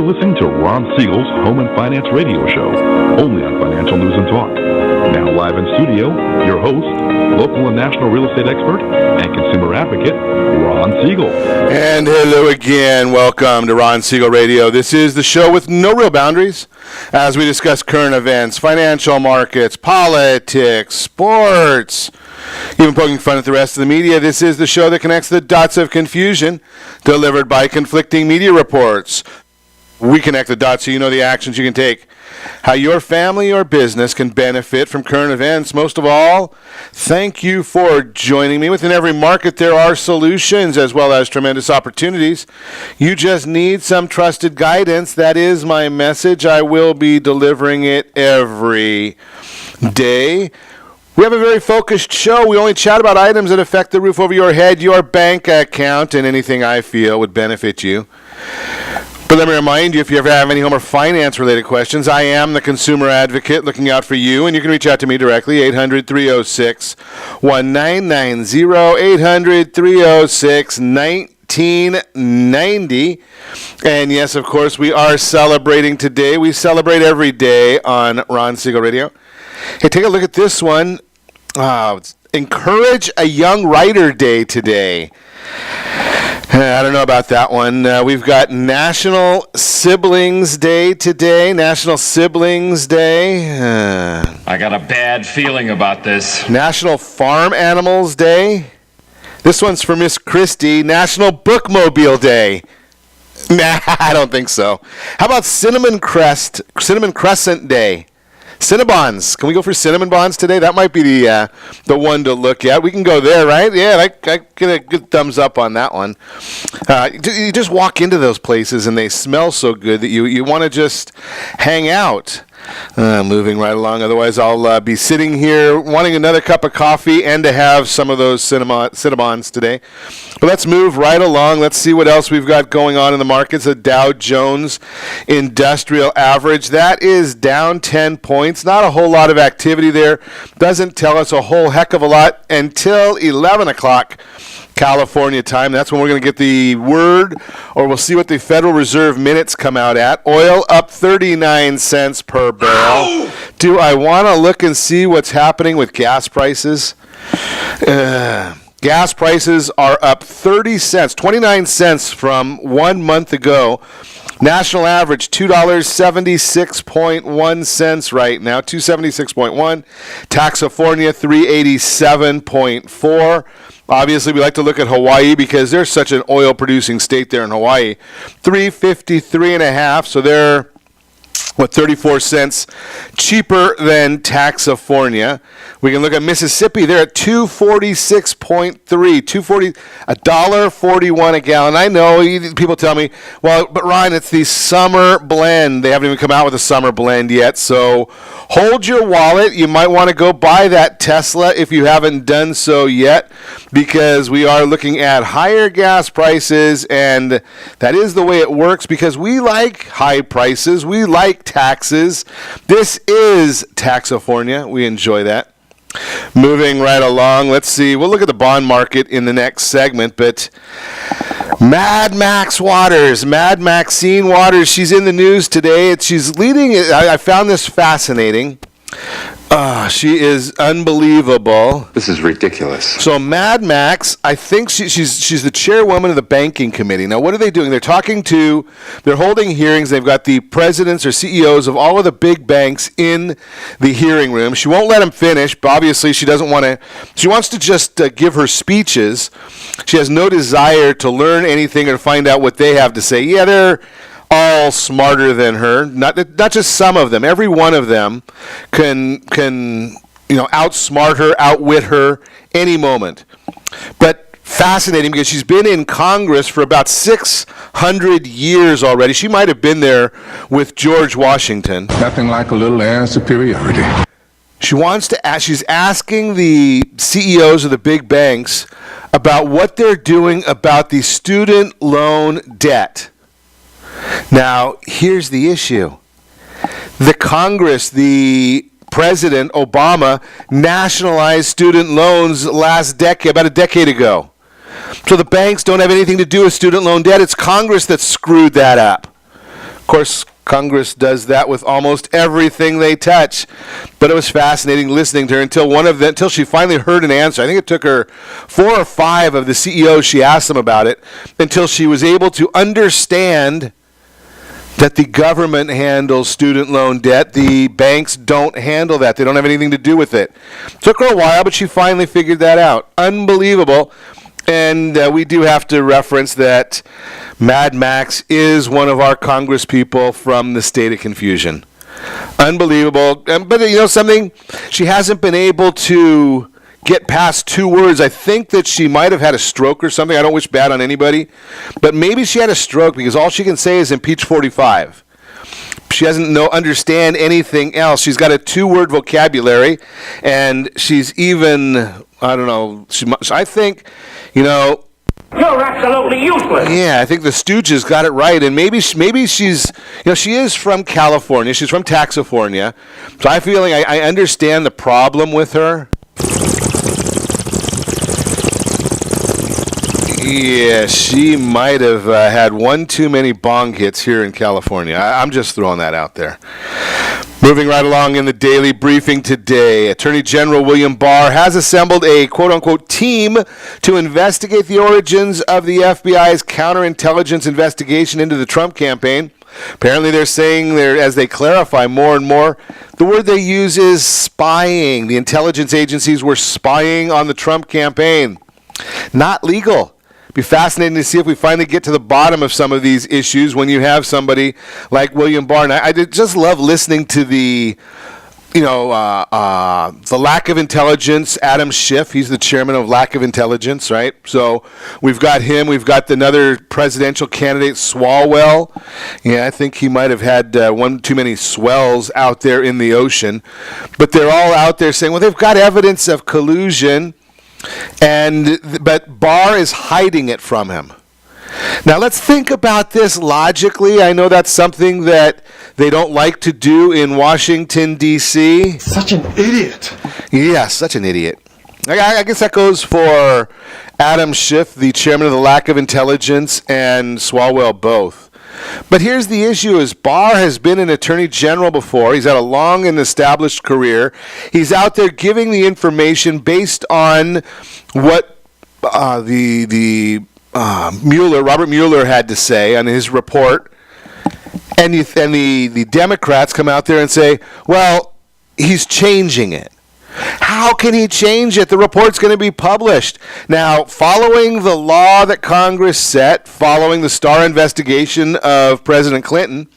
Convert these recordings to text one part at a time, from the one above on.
You're listening to Ron Siegel's Home and Finance Radio Show, only on Financial News and Talk. Now live in studio, your host, local and national real estate expert and consumer advocate, Ron Siegel. And hello again. Welcome to Ron Siegel Radio. This is the show with no real boundaries as we discuss current events, financial markets, politics, sports, even poking fun at the rest of the media. This is the show that connects the dots of confusion delivered by conflicting media reports. We connect the dots so you know the actions you can take, how your family or business can benefit from current events. Most of all, thank you for joining me. Within every market, there are solutions as well as tremendous opportunities. You just need some trusted guidance. That is my message. I will be delivering it every day. We have a very focused show. We only chat about items that affect the roof over your head, your bank account, and anything I feel would benefit you. But let me remind you, if you ever have any home or finance-related questions, I am the consumer advocate looking out for you, and you can reach out to me directly, 800-306-1990, 800-306-1990. And yes, of course, we are celebrating today. We celebrate every day on Ron Siegel Radio. Hey, take a look at this one. Encourage a Young Writer Day today. I don't know about that one. We've got National Siblings Day today. National Siblings Day. I got a bad feeling about this. National Farm Animals Day. This one's for Miss Christie. National Bookmobile Day. Nah, I don't think so. How about Cinnamon Crescent Day? Cinnabons. Can we go for cinnamon bonds today? That might be the one to look at. We can go there, right? Yeah, I get a good thumbs up on that one. You just walk into those places and they smell so good that you want to just hang out. Moving right along. Otherwise, I'll be sitting here wanting another cup of coffee and to have some of those Cinnabons today. But let's move right along. Let's see what else we've got going on in the markets. The Dow Jones Industrial Average, that is down 10 points. Not a whole lot of activity there. Doesn't tell us a whole heck of a lot until 11 o'clock. California time. That's when we're going to get the word, or we'll see what the Federal Reserve minutes come out at. Oil up 39 cents per barrel. Ow! Do I want to look and see what's happening with gas prices? Gas prices are up 30 cents, 29 cents from 1 month ago. National average, $2.76.1 right now, $2.76.1. Taxofornia, $3.87.4. Obviously, we like to look at Hawaii because they're such an oil-producing state there in Hawaii. $3.53.5, so they're 34 cents cheaper than Taxofornia. We can look at Mississippi. They're at $2.46.3, $1.41 a gallon. I know people tell me, well, but Ryan, it's the summer blend. They haven't even come out with a summer blend yet. So hold your wallet. You might want to go buy that Tesla if you haven't done so yet, because we are looking at higher gas prices, and that is the way it works because we like high prices. We like taxes. This is Taxofornia. We enjoy that. Moving right along, let's see. We'll look at the bond market in the next segment, but Mad Maxine Waters, she's in the news today. She's leading. I found this fascinating. She is unbelievable. This is ridiculous. So Mad Max, I think she's the chairwoman of the banking committee. Now, what are they doing? They're holding hearings. They've got the presidents or CEOs of all of the big banks in the hearing room. She won't let them finish, but obviously she doesn't want to. She wants to just give her speeches. She has no desire to learn anything or find out what they have to say. Yeah, they're all smarter than her. Not just some of them. Every one of them can outsmart her, outwit her any moment. But fascinating because she's been in Congress for about 600 years already. She might have been there with George Washington. Nothing like a little air superiority. She's asking the CEOs of the big banks about what they're doing about the student loan debt. Now, here's the issue. The Congress, the President Obama, nationalized student loans about a decade ago. So the banks don't have anything to do with student loan debt. It's Congress that screwed that up. Of course, Congress does that with almost everything they touch. But it was fascinating listening to her until she finally heard an answer. I think it took her 4 or 5 of the CEOs she asked them about it until she was able to understand that the government handles student loan debt. The banks don't handle that. They don't have anything to do with it. Took her a while, but she finally figured that out. Unbelievable. And we do have to reference that Mad Max is one of our Congress people from the state of confusion. Unbelievable. But you know something? She hasn't been able to get past 2 words. I think that she might have had a stroke or something. I don't wish bad on anybody. But maybe she had a stroke because all she can say is impeach 45. She doesn't understand anything else. She's got a 2-word vocabulary, and she's even, I don't know, I think, you're absolutely useless. Yeah, I think the Stooges got it right, and maybe she's, she is from California. She's from Taxifornia, so I feel like I understand the problem with her. Yeah, she might have had one too many bong hits here in California. I'm just throwing that out there. Moving right along in the daily briefing today, Attorney General William Barr has assembled a quote-unquote team to investigate the origins of the FBI's counterintelligence investigation into the Trump campaign. Apparently they're saying, as they clarify more and more, the word they use is spying. The intelligence agencies were spying on the Trump campaign. Not legal. Be fascinating to see if we finally get to the bottom of some of these issues when you have somebody like William Barr. And I just love listening to the lack of intelligence. Adam Schiff, he's the chairman of Lack of Intelligence, right? So we've got him. We've got another presidential candidate, Swalwell. Yeah, I think he might have had one too many swells out there in the ocean. But they're all out there saying, well, they've got evidence of collusion. But Barr is hiding it from him. Now let's think about this logically. I know that's something that they don't like to do in Washington, D.C. Such an idiot. Yeah, such an idiot. I guess that goes for Adam Schiff, the chairman of the Lack of Intelligence, and Swalwell both. But here's the issue is Barr has been an attorney general before. He's had a long and established career. He's out there giving the information based on what Robert Mueller had to say on his report. And the Democrats come out there and say, well, he's changing it. How can he change it? The report's going to be published. Now, following the law that Congress set, following the Starr investigation of President Clinton,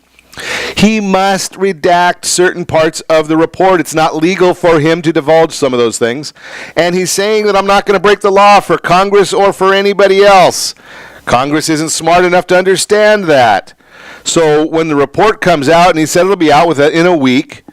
he must redact certain parts of the report. It's not legal for him to divulge some of those things. And he's saying that I'm not going to break the law for Congress or for anybody else. Congress isn't smart enough to understand that. So when the report comes out, and he said it'll be out in a week,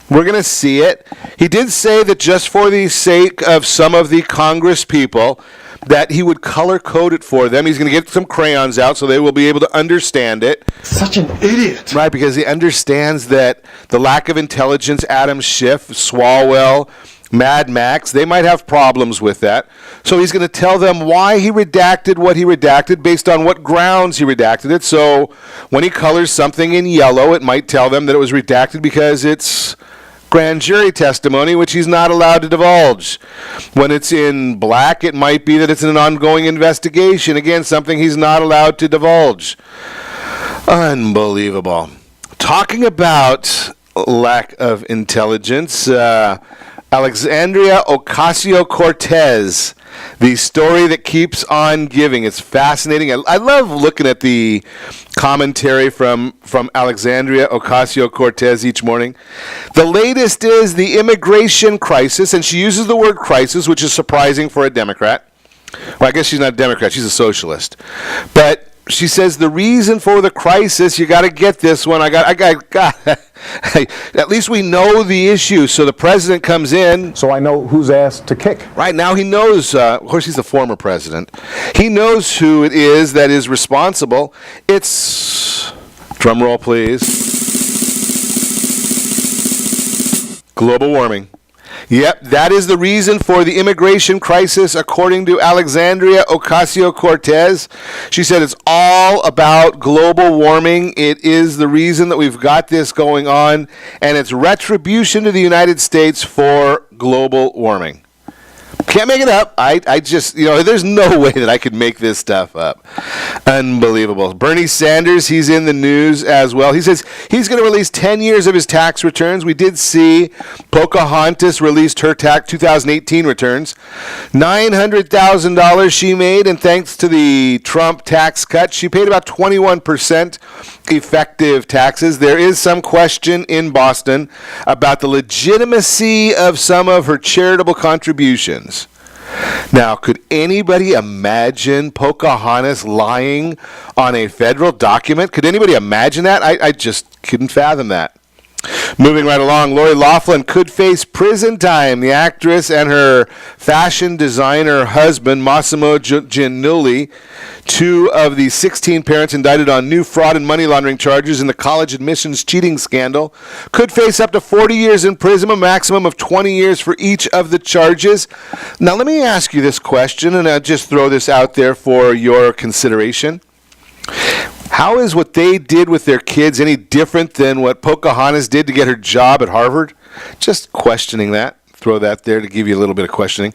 we're going to see it. He did say that just for the sake of some of the Congress people, that he would color code it for them. He's going to get some crayons out so they will be able to understand it. Such an idiot. Right, because he understands that the Lack of Intelligence, Adam Schiff, Swalwell, Mad Max, they might have problems with that. So he's going to tell them why he redacted what he redacted based on what grounds he redacted it. So when he colors something in yellow, it might tell them that it was redacted because it's grand jury testimony, which he's not allowed to divulge. When it's in black, it might be that it's an ongoing investigation. Again, something he's not allowed to divulge. Unbelievable. Talking about lack of intelligence, Alexandria Ocasio-Cortez, the story that keeps on giving. It's fascinating. I love looking at the commentary from Alexandria Ocasio-Cortez each morning. The latest is the immigration crisis, and she uses the word crisis, which is surprising for a Democrat. Well, I guess she's not a Democrat. She's a socialist. But she says the reason for the crisis, you got to get this one. I got. At least we know the issue. So the president comes in. So I know who's asked to kick. Right now he knows. Of course, he's the former president. He knows who it is that is responsible. It's, drum roll, please, global warming. Yep, that is the reason for the immigration crisis, according to Alexandria Ocasio-Cortez. She said it's all about global warming. It is the reason that we've got this going on, and it's retribution to the United States for global warming. Can't make it up. I just, there's no way that I could make this stuff up. Unbelievable. Bernie Sanders, he's in the news as well. He says he's going to release 10 years of his tax returns. We did see Pocahontas released her 2018 returns. $900,000 she made, and thanks to the Trump tax cut, she paid about 21% effective taxes. There is some question in Boston about the legitimacy of some of her charitable contributions. Now, could anybody imagine Pocahontas lying on a federal document? Could anybody imagine that? I just couldn't fathom that. Moving right along, Lori Loughlin could face prison time. The actress and her fashion designer husband, Massimo Giannulli, two of the 16 parents indicted on new fraud and money laundering charges in the college admissions cheating scandal, could face up to 40 years in prison, a maximum of 20 years for each of the charges. Now, let me ask you this question, and I'll just throw this out there for your consideration. How is what they did with their kids any different than what Pocahontas did to get her job at Harvard? Just questioning that. Throw that there to give you a little bit of questioning.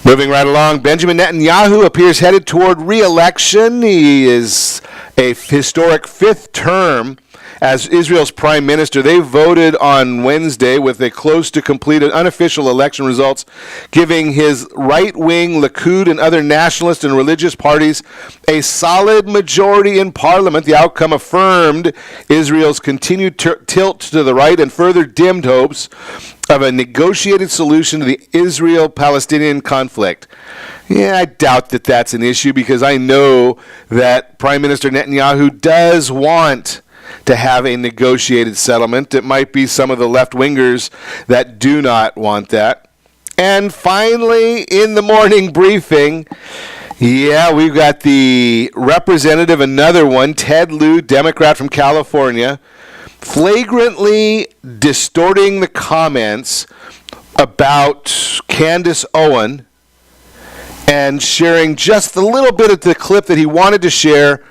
Moving right along, Benjamin Netanyahu appears headed toward re-election. He is a historic fifth term as Israel's prime minister. They voted on Wednesday with a close to completed unofficial election results, giving his right-wing Likud and other nationalist and religious parties a solid majority in parliament. The outcome affirmed Israel's continued tilt to the right and further dimmed hopes of a negotiated solution to the Israel-Palestinian conflict. Yeah, I doubt that that's an issue, because I know that Prime Minister Netanyahu does want to have a negotiated settlement. It might be some of the left-wingers that do not want that. And finally, in the morning briefing, we've got the representative, another one, Ted Lieu, Democrat from California, flagrantly distorting the comments about Candace Owen and sharing just a little bit of the clip that he wanted to share,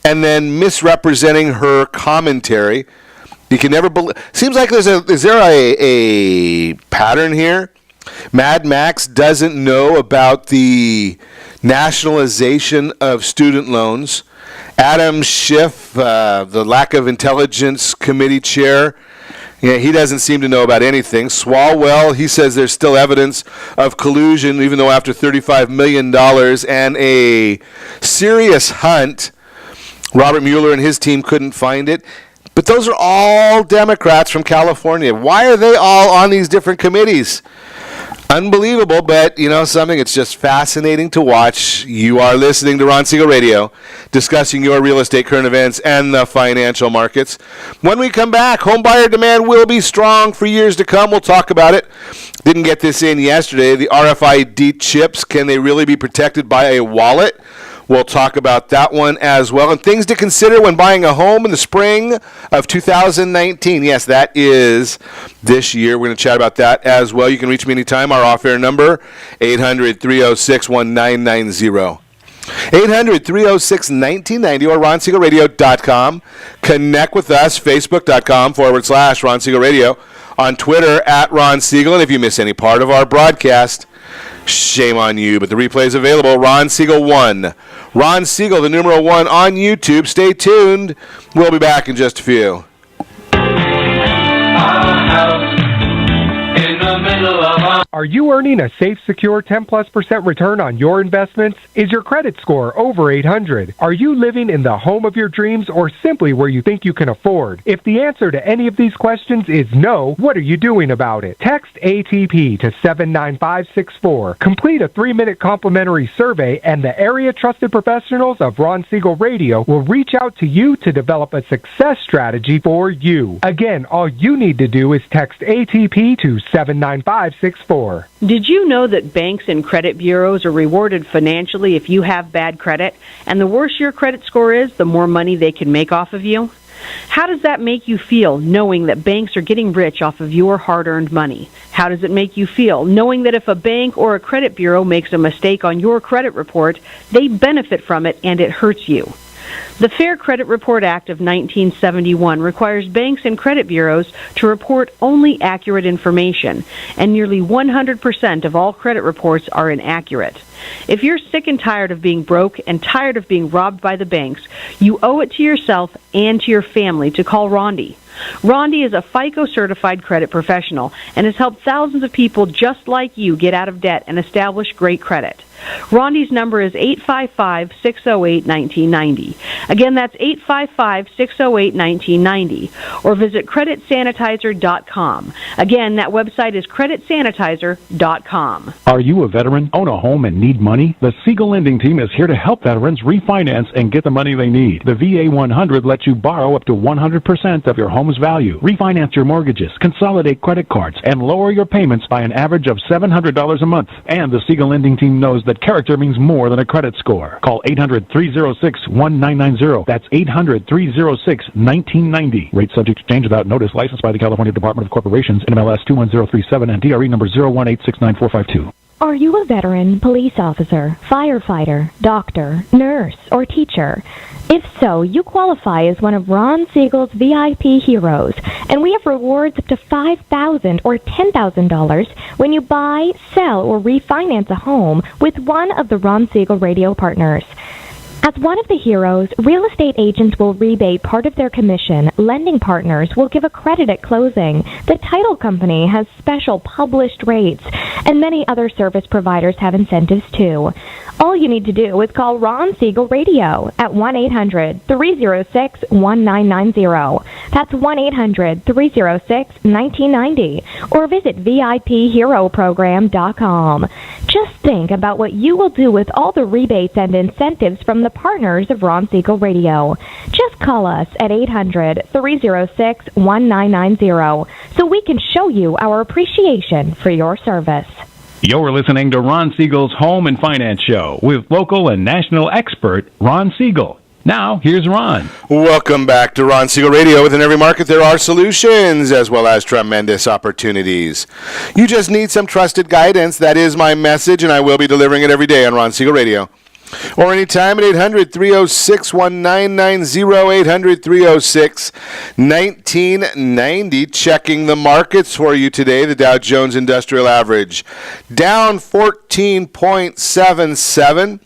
and then misrepresenting her commentary. You can never believe. Seems like is there a pattern here? Mad Max doesn't know about the nationalization of student loans. Adam Schiff, the lack of intelligence committee chair, he doesn't seem to know about anything. Swalwell, he says there's still evidence of collusion, even though after $35 million and a serious hunt, Robert Mueller and his team couldn't find it. But those are all Democrats from California. Why are they all on these different committees? Unbelievable, but something, it's just fascinating to watch. You are listening to Ron Siegel Radio, discussing your real estate current events and the financial markets. When we come back, home buyer demand will be strong for years to come. We'll talk about it. Didn't get this in yesterday. The RFID chips, can they really be protected by a wallet? We'll talk about that one as well. And things to consider when buying a home in the spring of 2019. Yes, that is this year. We're going to chat about that as well. You can reach me anytime. Our off-air number, 800-306-1990. 800-306-1990 or RonSiegelRadio.com. Connect with us, Facebook.com/Ron Siegel Radio. On Twitter, @Ron Siegel. And if you miss any part of our broadcast, shame on you, but the replay is available. Ron Siegel 1. Ron Siegel, the numeral 1 on YouTube. Stay tuned. We'll be back in just a few. Are you earning a safe, secure 10+% return on your investments? Is your credit score over 800? Are you living in the home of your dreams or simply where you think you can afford? If the answer to any of these questions is no, what are you doing about it? Text ATP to 79564. Complete a 3-minute complimentary survey, and the area trusted professionals of Ron Siegel Radio will reach out to you to develop a success strategy for you. Again, all you need to do is text ATP to 79564. Did you know that banks and credit bureaus are rewarded financially if you have bad credit? And the worse your credit score is, the more money they can make off of you? How does that make you feel, knowing that banks are getting rich off of your hard-earned money? How does it make you feel, knowing that if a bank or a credit bureau makes a mistake on your credit report, they benefit from it and it hurts you? The Fair Credit Report Act of 1971 requires banks and credit bureaus to report only accurate information, and nearly 100% of all credit reports are inaccurate. If you're sick and tired of being broke and tired of being robbed by the banks, you owe it to yourself and to your family to call Rondi. Rondi is a FICO-certified credit professional and has helped thousands of people just like you get out of debt and establish great credit. Rondi's number is 855-608-1990. Again, that's 855-608-1990. Or visit creditsanitizer.com. Again, that website is creditsanitizer.com. Are you a veteran, own a home, and need money? The Siegel Lending Team is here to help veterans refinance and get the money they need. The VA 100 lets you borrow up to 100% of your home's value, refinance your mortgages, consolidate credit cards, and lower your payments by an average of $700 a month. And the Siegel Lending Team knows that character means more than a credit score. Call 800-306-1990. That's 800-306-1990. Rate subject to change without notice. Licensed by the California Department of Corporations, NMLS 21037, and DRE number 018694552. Are you a veteran, police officer, firefighter, doctor, nurse, or teacher? If so, you qualify as one of Ron Siegel's VIP heroes, and we have rewards up to $5,000 or $10,000 when you buy, sell, or refinance a home with one of the Ron Siegel radio partners. As one of the heroes, real estate agents will rebate part of their commission. Lending partners will give a credit at closing. The title company has special published rates, and many other service providers have incentives too. All you need to do is call Ron Siegel Radio at 1-800-306-1990. That's 1-800-306-1990. Or visit VIPHeroProgram.com. Just think about what you will do with all the rebates and incentives from the partners of Ron Siegel Radio. Just call us at 800-306-1990 so we can show you our appreciation for your service. You're listening to Ron Siegel's Home and Finance Show with local and national expert Ron Siegel. Now, here's Ron. Welcome back to Ron Siegel Radio. Within every market, there are solutions as well as tremendous opportunities. You just need some trusted guidance. That is my message, and I will be delivering it every day on Ron Siegel Radio. Or anytime at 800-306-1990, 800-306-1990. Checking the markets for you today. The Dow Jones Industrial Average down 14.77.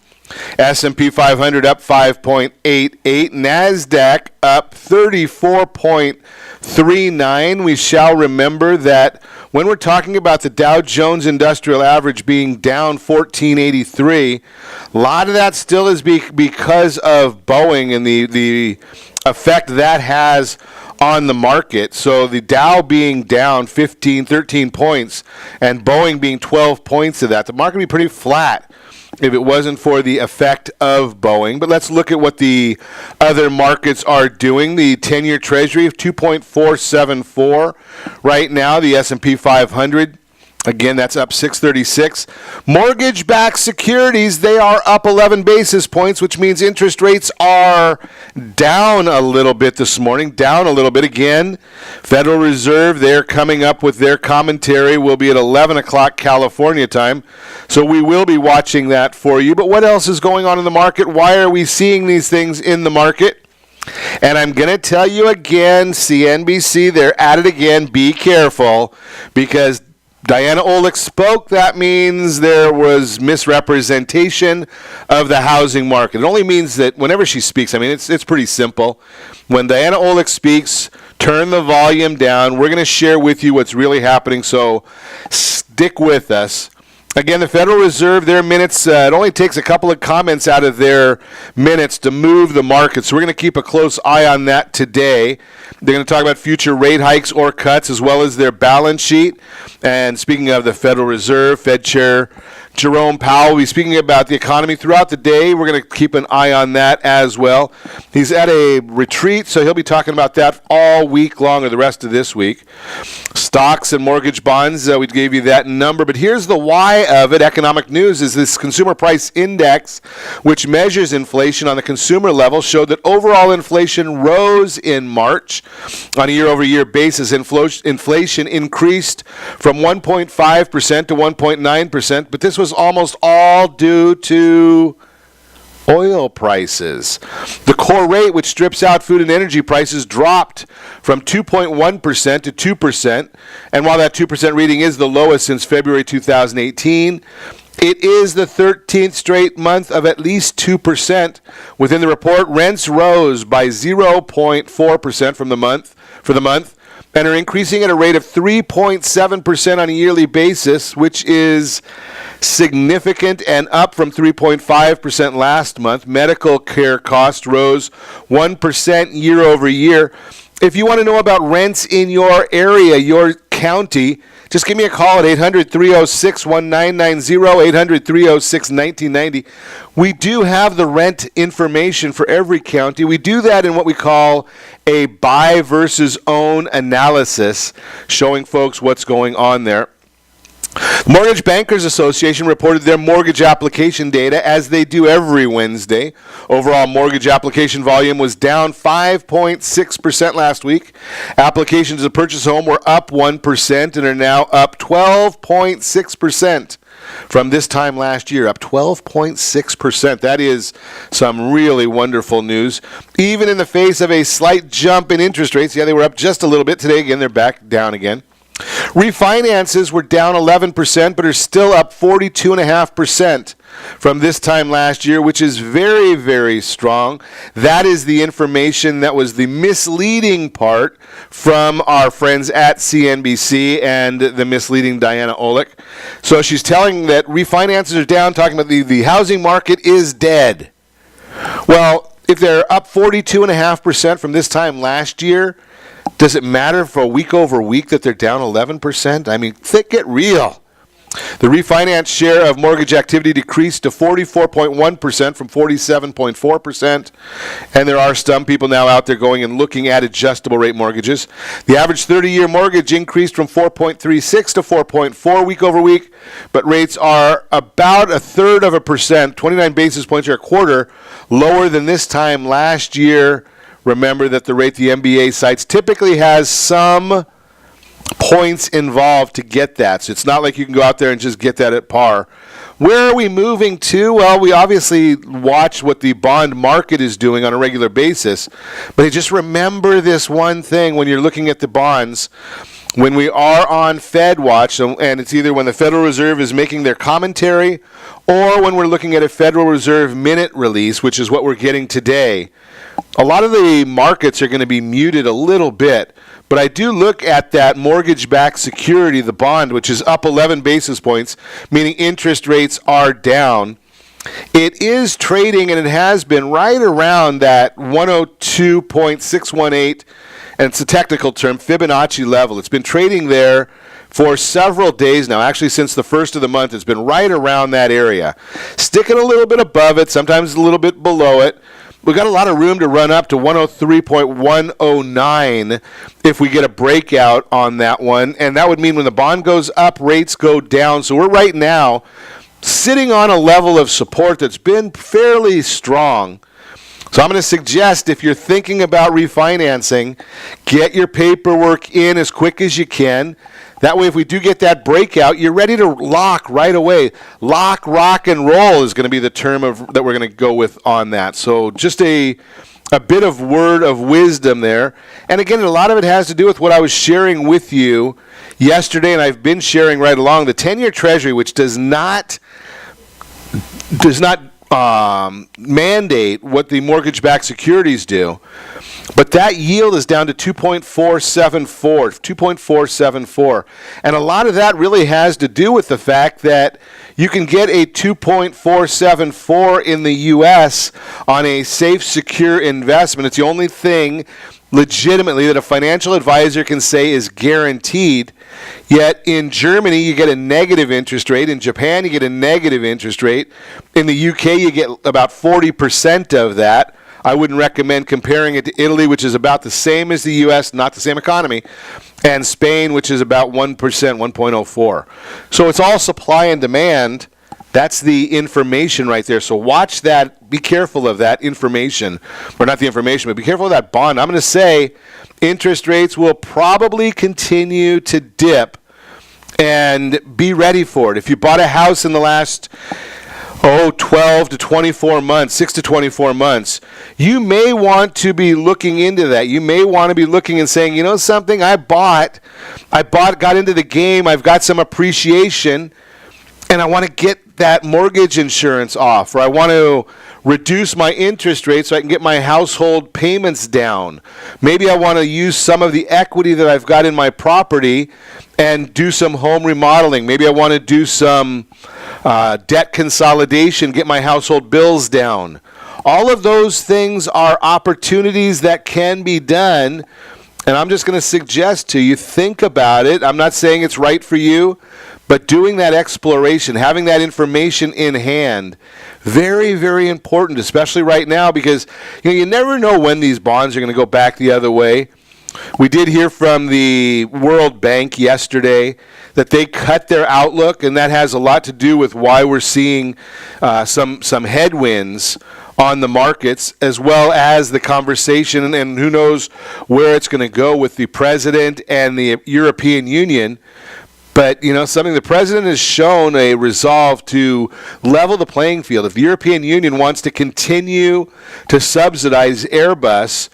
S&P 500 up 5.88. NASDAQ up 34.39. We shall remember that when we're talking about the Dow Jones Industrial Average being down 1483, a lot of that still is because of Boeing and the effect that has on the market. So the Dow being down 13 points and Boeing being 12 points of that, the market would be pretty flat if it wasn't for the effect of Boeing. But let's look at what the other markets are doing. The 10-year Treasury of 2.474 right now. The S&P 500, again, that's up 636. Mortgage-backed securities, they are up 11 basis points, which means interest rates are down a little bit this morning, down a little bit again. Federal Reserve, they're coming up with their commentary. Will be at 11 o'clock California time, so we will be watching that for you. But what else is going on in the market? Why are we seeing these things in the market? And I'm going to tell you again, CNBC, they're at it again. Be careful, because Diana Olick spoke. That means there was misrepresentation of the housing market. It only means that whenever she speaks, I mean, it's pretty simple. When Diana Olick speaks, turn the volume down. We're going to share with you what's really happening, so stick with us. Again, the Federal Reserve, their minutes, it only takes a couple of comments out of their minutes to move the market. So we're going to keep a close eye on that today. They're going to talk about future rate hikes or cuts as well as their balance sheet. And speaking of the Federal Reserve, Fed Chair Jerome Powell will be speaking about the economy throughout the day. We're going to keep an eye on that as well. He's at a retreat, so he'll be talking about that all week long or the rest of this week. Stocks and mortgage bonds, we gave you that number. But here's the why of it, economic news, is this consumer price index, which measures inflation on the consumer level, showed that overall inflation rose in March. On a year-over-year basis, inflation increased from 1.5% to 1.9%, but this was almost all due to oil prices. The core rate, which strips out food and energy prices, dropped from 2.1% to 2%. And while that 2% reading is the lowest since February 2018, it is the 13th straight month of at least 2%. Within the report, rents rose by 0.4% for the month, and are increasing at a rate of 3.7% on a yearly basis, which is significant and up from 3.5% last month. Medical care costs rose 1% year over year. If you want to know about rents in your area, your county, just give me a call at 800-306-1990, 800-306-1990. We do have the rent information for every county. We do that in what we call a buy versus own analysis, showing folks what's going on there. The Mortgage Bankers Association reported their mortgage application data, as they do every Wednesday. Overall mortgage application volume was down 5.6% last week. Applications to purchase a home were up 1% and are now up 12.6% from this time last year, up 12.6%. That is some really wonderful news. Even in the face of a slight jump in interest rates, they were up just a little bit. Today, again, they're back down again. Refinances were down 11%, but are still up 42.5% from this time last year, which is very, very strong. That is the information that was the misleading part from our friends at CNBC and the misleading Diana Olick. So she's telling that refinances are down, talking about the housing market is dead. Well, if they're up 42.5% from this time last year, does it matter for a week over week that they're down 11%? I mean, get real. The refinance share of mortgage activity decreased to 44.1% from 47.4%. And there are some people now out there going and looking at adjustable rate mortgages. The average 30-year mortgage increased from 4.36 to 4.4 week over week, but rates are about 1/3%, 29 basis points or a quarter, lower than this time last year. Remember that the rate the MBA cites typically has some points involved to get that. So it's not like you can go out there and just get that at par. Where are we moving to? Well, we obviously watch what the bond market is doing on a regular basis. But just remember this one thing when you're looking at the bonds. When we are on Fed watch, and it's either when the Federal Reserve is making their commentary or when we're looking at a Federal Reserve minute release, which is what we're getting today, a lot of the markets are going to be muted a little bit. But I do look at that mortgage-backed security, the bond, which is up 11 basis points, meaning interest rates are down. It is trading, and it has been right around that 102.618, and it's a technical term, Fibonacci level. It's been trading there for several days now. Actually, since the first of the month, it's been right around that area. Sticking a little bit above it, sometimes a little bit below it. We've got a lot of room to run up to 103.109 if we get a breakout on that one. And that would mean when the bond goes up, rates go down. So we're right now sitting on a level of support that's been fairly strong. So I'm going to suggest if you're thinking about refinancing, get your paperwork in as quick as you can. That way, if we do get that breakout, you're ready to lock right away. Lock, rock, and roll is going to be the term that we're going to go with on that. So just a bit of word of wisdom there. And again, a lot of it has to do with what I was sharing with you yesterday, and I've been sharing right along. The 10-year Treasury, which does not mandate what the mortgage-backed securities do. But that yield is down to 2.474. And a lot of that really has to do with the fact that you can get a 2.474 in the U.S. on a safe, secure investment. It's the only thing legitimately that a financial advisor can say is guaranteed. Yet in Germany, you get a negative interest rate. In Japan, you get a negative interest rate. In the UK, you get about 40% of that. I wouldn't recommend comparing it to Italy, which is about the same as the U.S., not the same economy, and Spain, which is about 1%, 1.04. So it's all supply and demand. That's the information right there. So watch that. Be careful of that information. Or not the information, but be careful of that bond. I'm going to say interest rates will probably continue to dip, and be ready for it. If you bought a house in the last 12 to 24 months, 6 to 24 months, you may want to be looking into that. You may want to be looking and saying, you know something, got into the game, I've got some appreciation, and I want to get that mortgage insurance off, or I want to reduce my interest rate so I can get my household payments down. Maybe I want to use some of the equity that I've got in my property and do some home remodeling. Maybe I want to do some debt consolidation, get my household bills down. All of those things are opportunities that can be done, and I'm just going to suggest to you, think about it. I'm not saying it's right for you, but doing that exploration, having that information in hand, very, very important, especially right now, because you never know when these bonds are going to go back the other way. We did hear from the World Bank yesterday that they cut their outlook, and that has a lot to do with why we're seeing some headwinds on the markets, as well as the conversation, and who knows where it's going to go with the president and the European Union. But, something the president has shown a resolve to level the playing field. If the European Union wants to continue to subsidize Airbus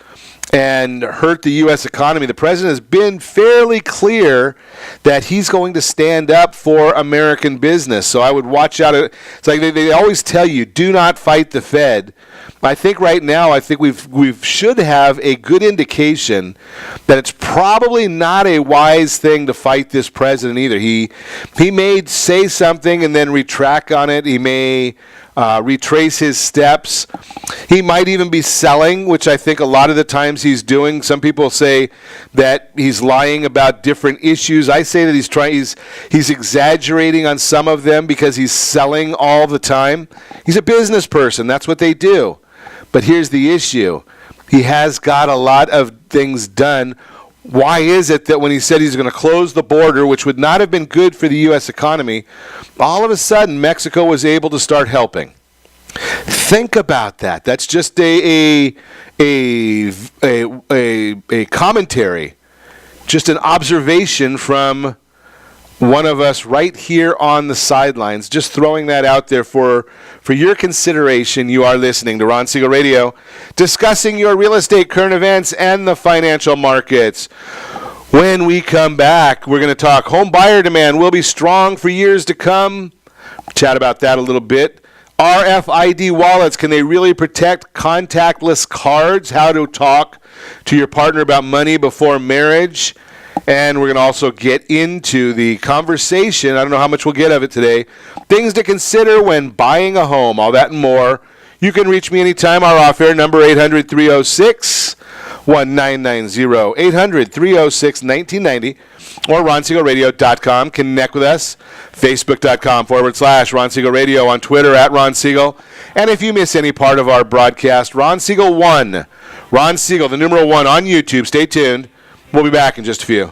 and hurt the U.S. economy, the president has been fairly clear that he's going to stand up for American business. So I would watch out. It's like they always tell you, do not fight the Fed. I think right now, we should have a good indication that it's probably not a wise thing to fight this president either. He may say something and then retract on it. He may retrace his steps. He might even be selling, which I think a lot of the times he's doing. Some people say that he's lying about different issues. I say that he's exaggerating on some of them because he's selling all the time. He's a business person. That's what they do. But here's the issue. He has got a lot of things done. Why is it that when he said he's going to close the border, which would not have been good for the U.S. economy, all of a sudden Mexico was able to start helping? Think about that. That's just a commentary, just an observation from one of us right here on the sidelines. Just throwing that out there for your consideration. You are listening to Ron Siegel Radio, discussing your real estate, current events, and the financial markets. When we come back, we're going to talk home buyer demand will be strong for years to come. Chat about that a little bit. RFID wallets, can they really protect contactless cards? How to talk to your partner about money before marriage. And we're going to also get into the conversation. I don't know how much we'll get of it today. Things to consider when buying a home, all that and more. You can reach me anytime. Our off-air number, 800-306-1990, 800-306-1990, or RonSiegelRadio.com. Connect with us, Facebook.com/Ron Siegel Radio, on Twitter @Ron Siegel. And if you miss any part of our broadcast, Ron Siegel 1, Ron Siegel, the numeral 1 on YouTube. Stay tuned. We'll be back in just a few.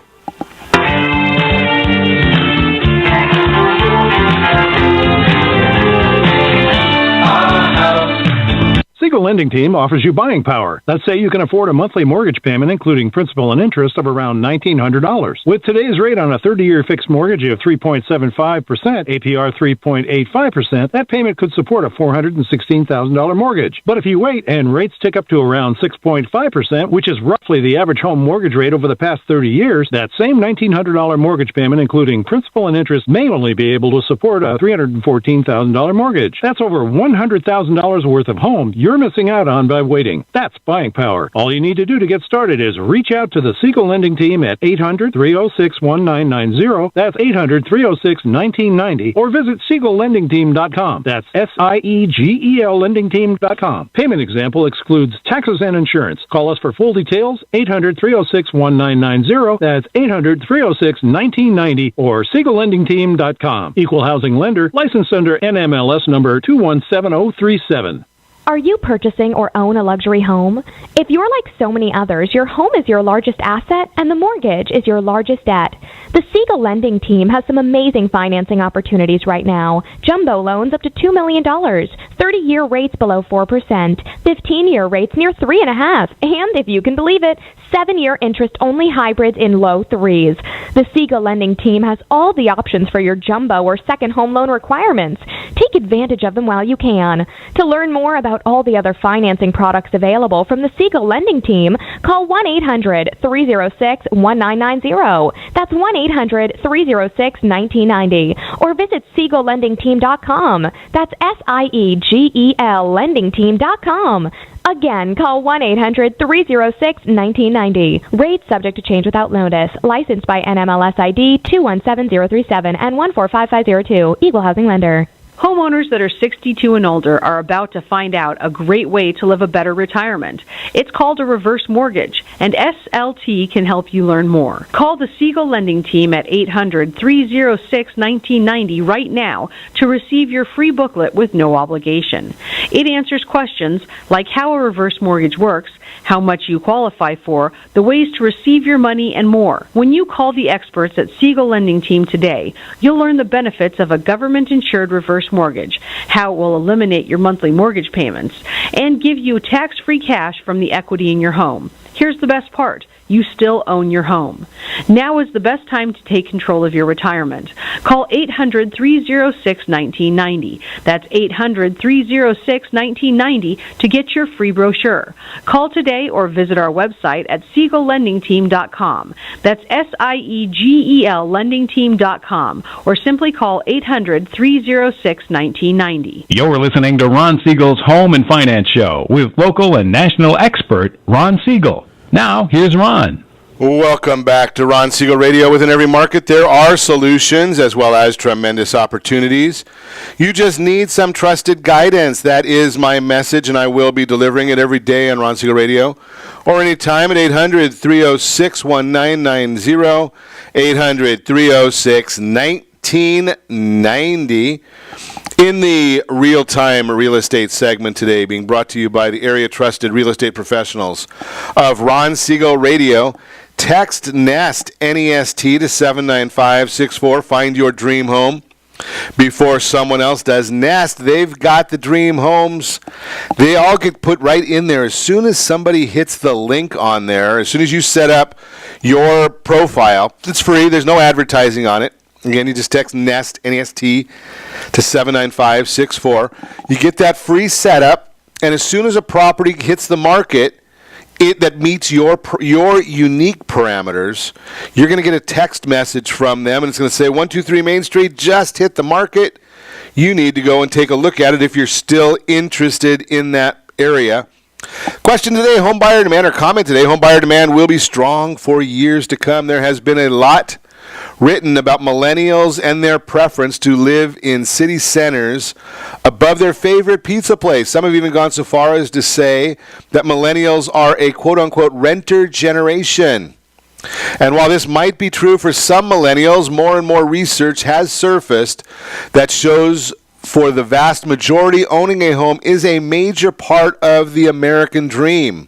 Siegel Lending Team offers you buying power. Let's say you can afford a monthly mortgage payment, including principal and interest, of around $1,900. With today's rate on a 30-year fixed mortgage of 3.75%, APR 3.85%, that payment could support a $416,000 mortgage. But if you wait and rates tick up to around 6.5%, which is roughly the average home mortgage rate over the past 30 years, that same $1,900 mortgage payment, including principal and interest, may only be able to support a $314,000 mortgage. That's over $100,000 worth of home you're missing out on by waiting. That's buying power. All you need to do to get started is reach out to the Siegel Lending Team at 800-306-1990. That's 800-306-1990. Or visit SiegelLendingTeam.com. That's SIEGEL LendingTeam.com. Payment example excludes taxes and insurance. Call us for full details, 800-306-1990. That's 800-306-1990 or SiegelLendingTeam.com. Equal housing lender, licensed under NMLS number 217037. Are you purchasing or own a luxury home? If you're like so many others, your home is your largest asset and the mortgage is your largest debt. The Siegel lending team has some amazing financing opportunities right now. Jumbo loans up to $2 million, 30-year rates below 4%, 15-year rates near 3.5%, and if you can believe it, 7-year interest-only hybrids in low 3s. The Siegel lending team has all the options for your jumbo or second home loan requirements. Take advantage of them while you can. To learn more about all the other financing products available from the Siegel lending team, call 1-800-306-1990. That's 1-800-306-1990. Or visit SiegelLendingTeam.com. That's SIEGEL LendingTeam.com. Again, call 1-800-306-1990. Rates subject to change without notice. Licensed by NMLS ID 217037 and 145502. Equal housing lender. Homeowners that are 62 and older are about to find out a great way to live a better retirement. It's called a reverse mortgage, and SLT can help you learn more. Call the Siegel Lending Team at 800-306-1990 right now to receive your free booklet with no obligation. It answers questions like how a reverse mortgage works, how much you qualify for, the ways to receive your money, and more. When you call the experts at Siegel Lending Team today, you'll learn the benefits of a government-insured reverse mortgage, how it will eliminate your monthly mortgage payments, and give you tax-free cash from the equity in your home. Here's the best part. You still own your home. Now is the best time to take control of your retirement. Call 800-306-1990. That's 800-306-1990 to get your free brochure. Call today or visit our website at SiegelLendingTeam.com. That's SIEGEL LendingTeam.com, or simply call 800-306-1990. You're listening to Ron Siegel's Home and Finance Show with local and national expert Ron Siegel. Now, here's Ron. Welcome back to Ron Siegel Radio. Within every market, there are solutions as well as tremendous opportunities. You just need some trusted guidance. That is my message, and I will be delivering it every day on Ron Siegel Radio or anytime at 800-306-1990, 800-306-1990. In the real-time real estate segment today, being brought to you by the area trusted real estate professionals of Ron Siegel Radio, text NEST, N-E-S-T, to 79564. Find your dream home before someone else does. Nest, they've got the dream homes. They all get put right in there as soon as somebody hits the link on there. As soon as you set up your profile, it's free. There's no advertising on it. Again, you just text NEST, N-E-S-T, to 79564. You get that free setup, and as soon as a property hits the market that meets your unique parameters, you're going to get a text message from them, and it's going to say 123 Main Street just hit the market. You need to go and take a look at it if you're still interested in that area. Question today, home buyer demand, or comment today, home buyer demand will be strong for years to come. There has been a lot written about millennials and their preference to live in city centers above their favorite pizza place. Some have even gone so far as to say that millennials are a quote-unquote renter generation. And while this might be true for some millennials, more and more research has surfaced that shows for the vast majority, owning a home is a major part of the American dream.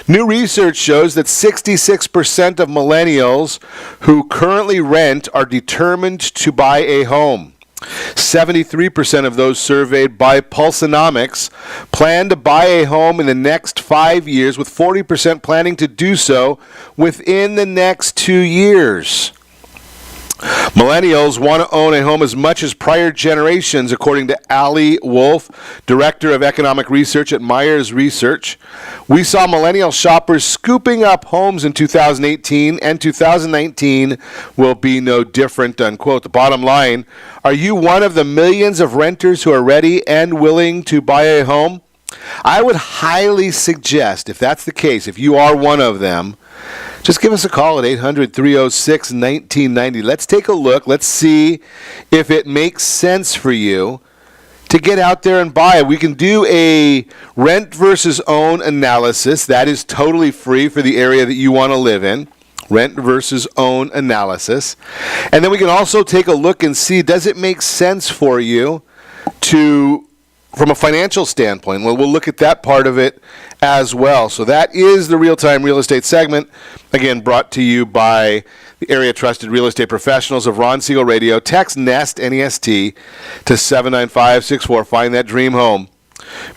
New research shows that 66% of millennials who currently rent are determined to buy a home. 73% of those surveyed by Pulsenomics plan to buy a home in the next 5 years, with 40% planning to do so within the next 2 years. Millennials want to own a home as much as prior generations, according to Ali Wolf, Director of Economic Research at Myers Research. We saw millennial shoppers scooping up homes in 2018, and 2019 will be no different, unquote. The bottom line, are you one of the millions of renters who are ready and willing to buy a home? I would highly suggest, if that's the case, if you are one of them, just give us a call at 800-306-1990. Let's take a look. Let's see if it makes sense for you to get out there and buy it. We can do a rent versus own analysis. That is totally free for the area that you want to live in. Rent versus own analysis. And then we can also take a look and see, does it make sense for you to from a financial standpoint. We'll look at that part of it as well. So that is the Real-Time Real Estate segment, again, brought to you by the area trusted real estate professionals of Ron Siegel Radio. Text NEST, N-E-S-T, to 79564. Find that dream home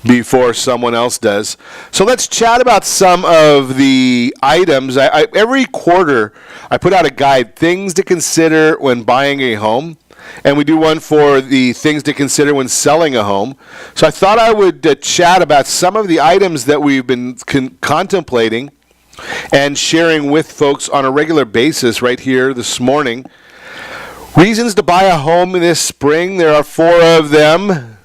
before someone else does. So let's chat about some of the items. Every quarter, I put out a guide, things to consider when buying a home. And we do one for the things to consider when selling a home. So I thought I would chat about some of the items that we've been contemplating and sharing with folks on a regular basis right here this morning. Reasons to buy a home this spring. There are 4 of them.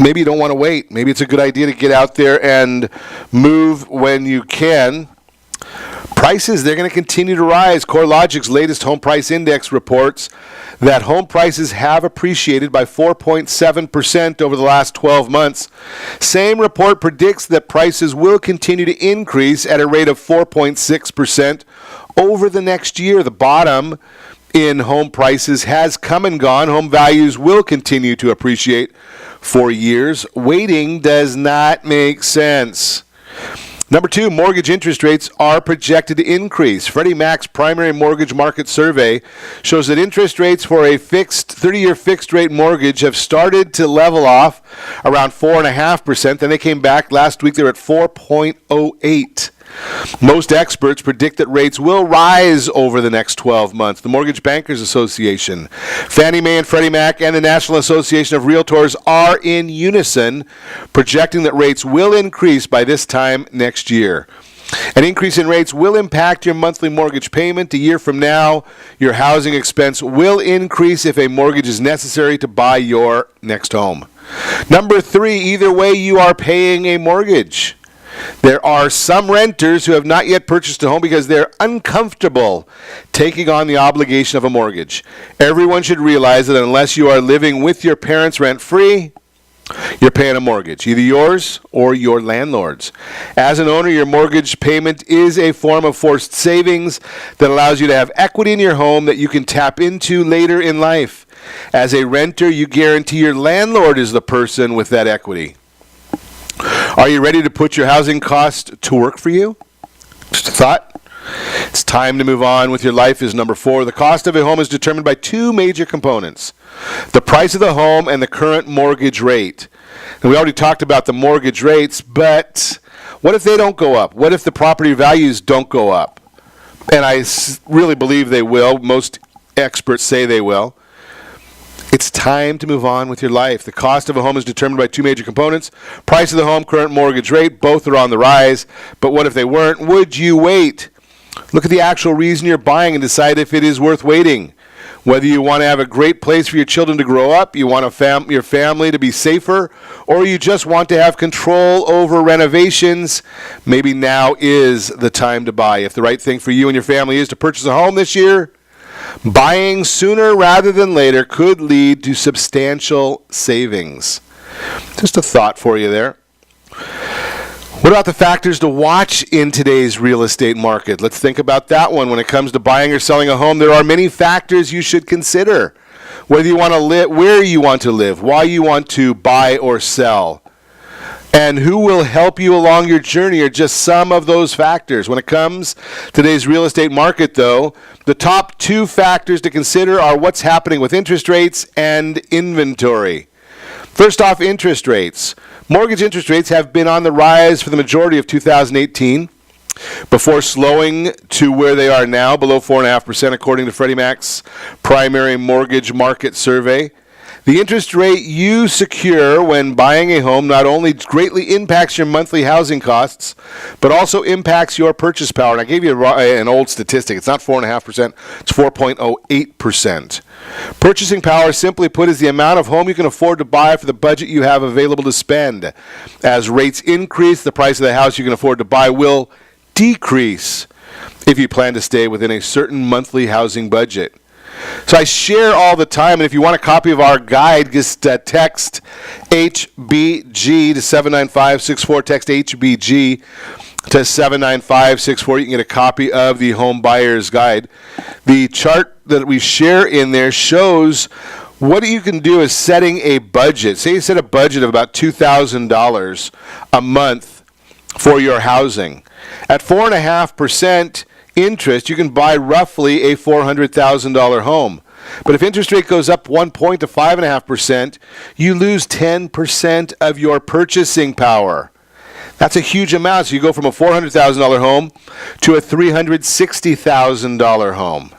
Maybe you don't want to wait. Maybe it's a good idea to get out there and move when you can. Prices, they're going to continue to rise. CoreLogic's latest home price index reports that home prices have appreciated by 4.7% over the last 12 months. Same report predicts that prices will continue to increase at a rate of 4.6% over the next year. The bottom in home prices has come and gone. Home values will continue to appreciate for years. Waiting does not make sense. Number 2, mortgage interest rates are projected to increase. Freddie Mac's primary mortgage market survey shows that interest rates for a 30-year fixed rate mortgage have started to level off around 4.5%. Then they came back last week. They're at 4.08%. Most experts predict that rates will rise over the next 12 months. The Mortgage Bankers Association, Fannie Mae and Freddie Mac, and the National Association of Realtors are in unison, projecting that rates will increase by this time next year. An increase in rates will impact your monthly mortgage payment. A year from now, your housing expense will increase if a mortgage is necessary to buy your next home. Number 3, either way, you are paying a mortgage. There are some renters who have not yet purchased a home because they're uncomfortable taking on the obligation of a mortgage. Everyone should realize that unless you are living with your parents rent-free, you're paying a mortgage, either yours or your landlord's. As an owner, your mortgage payment is a form of forced savings that allows you to have equity in your home that you can tap into later in life. As a renter, you guarantee your landlord is the person with that equity. Are you ready to put your housing cost to work for you? Just a thought. It's time to move on with your life is number 4. The cost of a home is determined by 2 major components: the price of the home and the current mortgage rate. And we already talked about the mortgage rates, but what if they don't go up? What if the property values don't go up? And I really believe they will. Most experts say they will. It's time to move on with your life. The cost of a home is determined by 2 major components: price of the home, current mortgage rate. Both are on the rise. But what if they weren't? Would you wait? Look at the actual reason you're buying and decide if it is worth waiting. Whether you want to have a great place for your children to grow up, you want your family to be safer, or you just want to have control over renovations, maybe now is the time to buy. If the right thing for you and your family is to purchase a home this year, buying sooner rather than later could lead to substantial savings. Just a thought for you there. What about the factors to watch in today's real estate market? Let's think about that one. When it comes to buying or selling a home, there are many factors you should consider. Whether you want to live, where you want to live, why you want to buy or sell, and who will help you along your journey are just some of those factors. When it comes to today's real estate market, though, the top 2 factors to consider are what's happening with interest rates and inventory. First off, interest rates. Mortgage interest rates have been on the rise for the majority of 2018, before slowing to where they are now, below 4.5%, according to Freddie Mac's primary mortgage market survey. The interest rate you secure when buying a home not only greatly impacts your monthly housing costs, but also impacts your purchase power. And I gave you an old statistic. It's not 4.5%, it's 4.08%. Purchasing power, simply put, is the amount of home you can afford to buy for the budget you have available to spend. As rates increase, the price of the house you can afford to buy will decrease if you plan to stay within a certain monthly housing budget. So I share all the time, and if you want a copy of our guide, just text HBG to 79564. Text HBG to 79564. You can get a copy of the Home Buyer's Guide. The chart that we share in there shows what you can do is setting a budget. Say you set a budget of about $2,000 a month for your housing. At 4.5% interest, you can buy roughly a $400,000 home. But if interest rate goes up 1 point to 5.5%, you lose 10% of your purchasing power. That's a huge amount. So you go from a $400,000 home to a $360,000 home.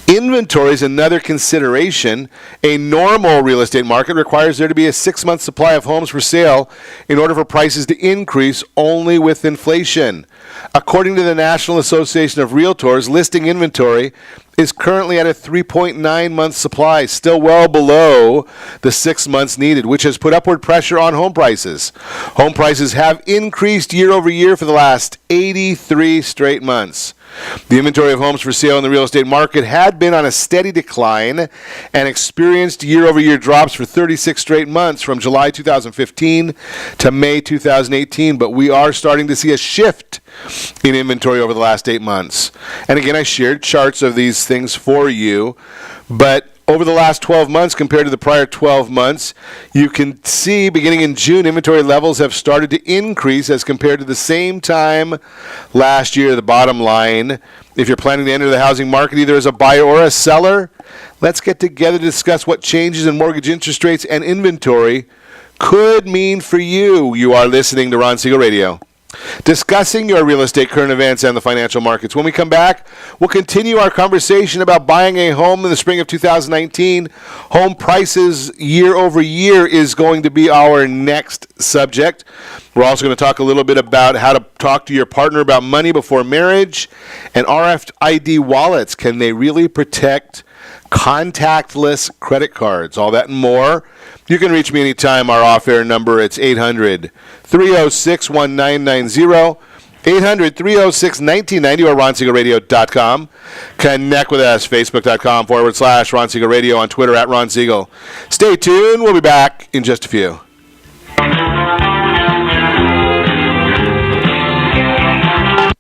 Inventory is another consideration. A normal real estate market requires there to be a 6-month supply of homes for sale in order for prices to increase only with inflation. According to the National Association of Realtors, listing inventory is currently at a 3.9-month supply, still well below the 6 months needed, which has put upward pressure on home prices. Home prices have increased year over year for the last 83 straight months. The inventory of homes for sale in the real estate market had been on a steady decline and experienced year-over-year drops for 36 straight months from July 2015 to May 2018, but we are starting to see a shift in inventory over the last 8 months. And again, I shared charts of these things for you, but over the last 12 months compared to the prior 12 months, you can see beginning in June, inventory levels have started to increase as compared to the same time last year. The bottom line, if you're planning to enter the housing market either as a buyer or a seller, let's get together to discuss what changes in mortgage interest rates and inventory could mean for you. You are listening to Ron Siegel Radio, discussing your real estate current events and the financial markets. When we come back, we'll continue our conversation about buying a home in the spring of 2019. Home prices year over year is going to be our next subject. We're also going to talk a little bit about how to talk to your partner about money before marriage, and RFID wallets. Can they really protect contactless credit cards? All that and more. You can reach me anytime. Our off-air number, it's 800-306-1990, 800-306-1990, or RonSiegelRadio.com. Connect with us, Facebook.com/Ron Siegel Radio, on Twitter @Ron Siegel. Stay tuned. We'll be back in just a few.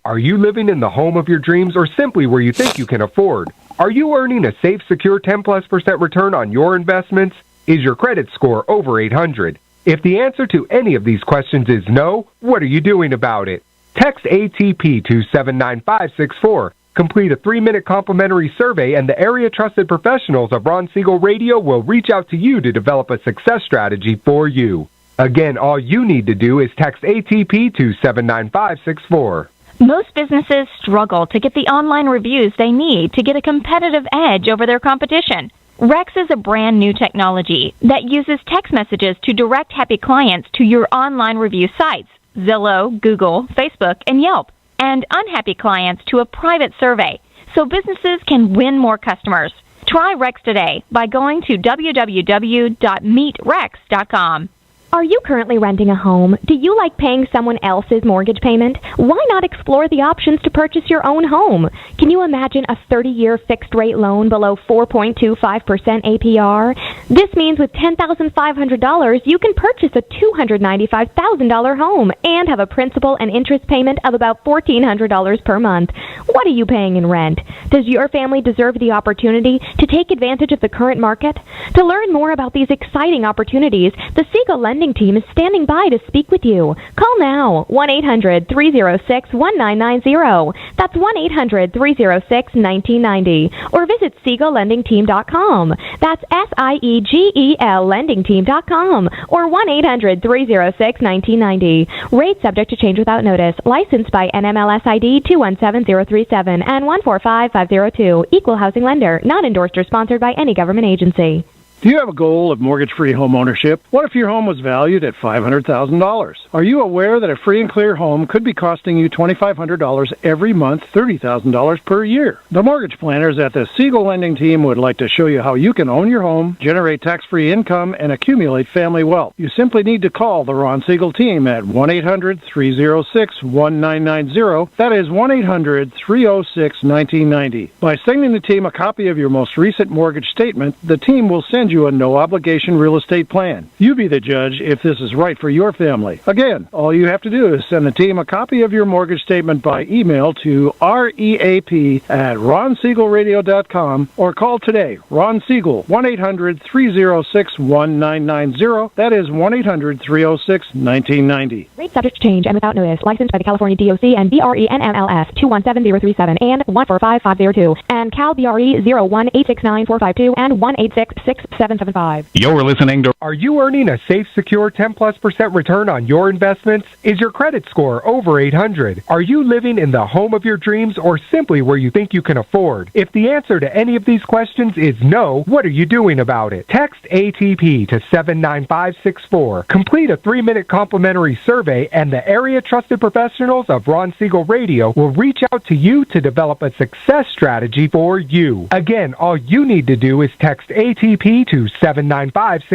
Are you living in the home of your dreams or simply where you think you can afford? Are you earning a safe, secure 10+% return on your investments? Is your credit score over 800? If the answer to any of these questions is no, what are you doing about it? Text ATP to 79564. Complete a 3-minute complimentary survey, and the area trusted professionals of Ron Siegel Radio will reach out to you to develop a success strategy for you. Again, all you need to do is text ATP to 79564. Most businesses struggle to get the online reviews they need to get a competitive edge over their competition. Rex is a brand new technology that uses text messages to direct happy clients to your online review sites, Zillow, Google, Facebook, and Yelp, and unhappy clients to a private survey, so businesses can win more customers. Try Rex today by going to www.meetrex.com. Are you currently renting a home? Do you like paying someone else's mortgage payment? Why not explore the options to purchase your own home? Can you imagine a 30-year fixed-rate loan below 4.25% APR? This means with $10,500, you can purchase a $295,000 home and have a principal and interest payment of about $1,400 per month. What are you paying in rent? Does your family deserve the opportunity to take advantage of the current market? To learn more about these exciting opportunities, the Siegel Lending Team is standing by to speak with you. Call now, 1-800-306-1990. That's 1-800-306-1990. Or visit SiegelLendingTeam.com. That's SIEGEL LendingTeam.com. Or 1-800-306-1990. Rate subject to change without notice. Licensed by NMLS ID 217037 and 145502. Equal housing lender. Not endorsed or sponsored by any government agency. Do you have a goal of mortgage-free home ownership? What if your home was valued at $500,000? Are you aware that a free and clear home could be costing you $2,500 every month, $30,000 per year? The mortgage planners at the Siegel Lending Team would like to show you how you can own your home, generate tax-free income, and accumulate family wealth. You simply need to call the Ron Siegel Team at 1-800-306-1990. That is 1-800-306-1990. By sending the team a copy of your most recent mortgage statement, the team will send send you a no-obligation real estate plan. You be the judge if this is right for your family. Again, all you have to do is send the team a copy of your mortgage statement by email to reap@ronsiegelradio.com or call today. Ron Siegel, 1-800-306-1990. That is 1-800-306-1990. Rate subject to change and without notice. Licensed by the California DOC and BRENMLS 217037 and 145502 and Cal BRE 01869452 and 1866775. You're listening to... Are you earning a safe, secure 10+% return on your investments? Is your credit score over 800? Are you living in the home of your dreams or simply where you think you can afford? If the answer to any of these questions is no, what are you doing about it? Text ATP to 79564. Complete a 3-minute complimentary survey and the area trusted professionals of Ron Siegel Radio will reach out to you to develop a success strategy for you. Again, all you need to do is text ATP to 79564.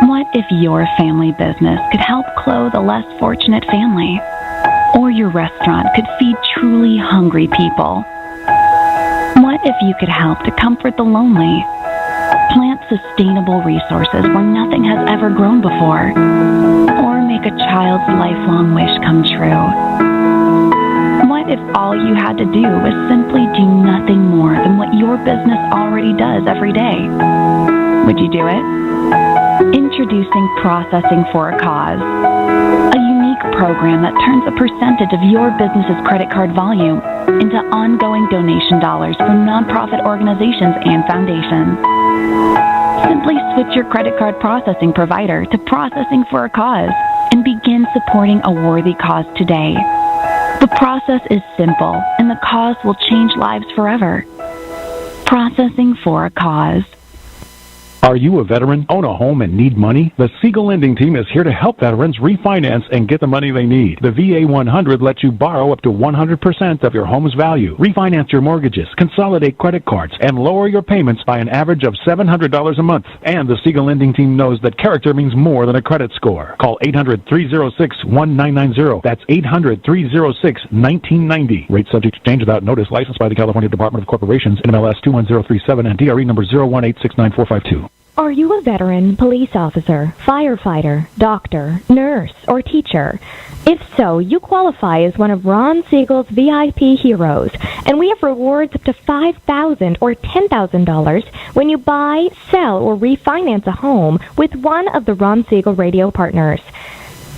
What if your family business could help clothe a less fortunate family? Or your restaurant could feed truly hungry people? What if you could help to comfort the lonely? Plant sustainable resources where nothing has ever grown before? Or make a child's lifelong wish come true? What if all you had to do was simply do nothing more than what your business already does every day? Would you do it? Introducing Processing for a Cause, a unique program that turns a percentage of your business's credit card volume into ongoing donation dollars for nonprofit organizations and foundations. Simply switch your credit card processing provider to Processing for a Cause and begin supporting a worthy cause today. The process is simple, and the cause will change lives forever. Processing for a Cause. Are you a veteran, own a home, and need money? The Siegel Lending Team is here to help veterans refinance and get the money they need. The VA 100 lets you borrow up to 100% of your home's value, refinance your mortgages, consolidate credit cards, and lower your payments by an average of $700 a month. And the Siegel Lending Team knows that character means more than a credit score. Call 800-306-1990. That's 800-306-1990. Rate subject to change without notice. Licensed by the California Department of Corporations, NMLS 21037, and DRE number 018694452. Are you a veteran, police officer, firefighter, doctor, nurse, or teacher? If so, you qualify as one of Ron Siegel's VIP heroes, and we have rewards up to $5,000 or $10,000 when you buy, sell, or refinance a home with one of the Ron Siegel radio partners.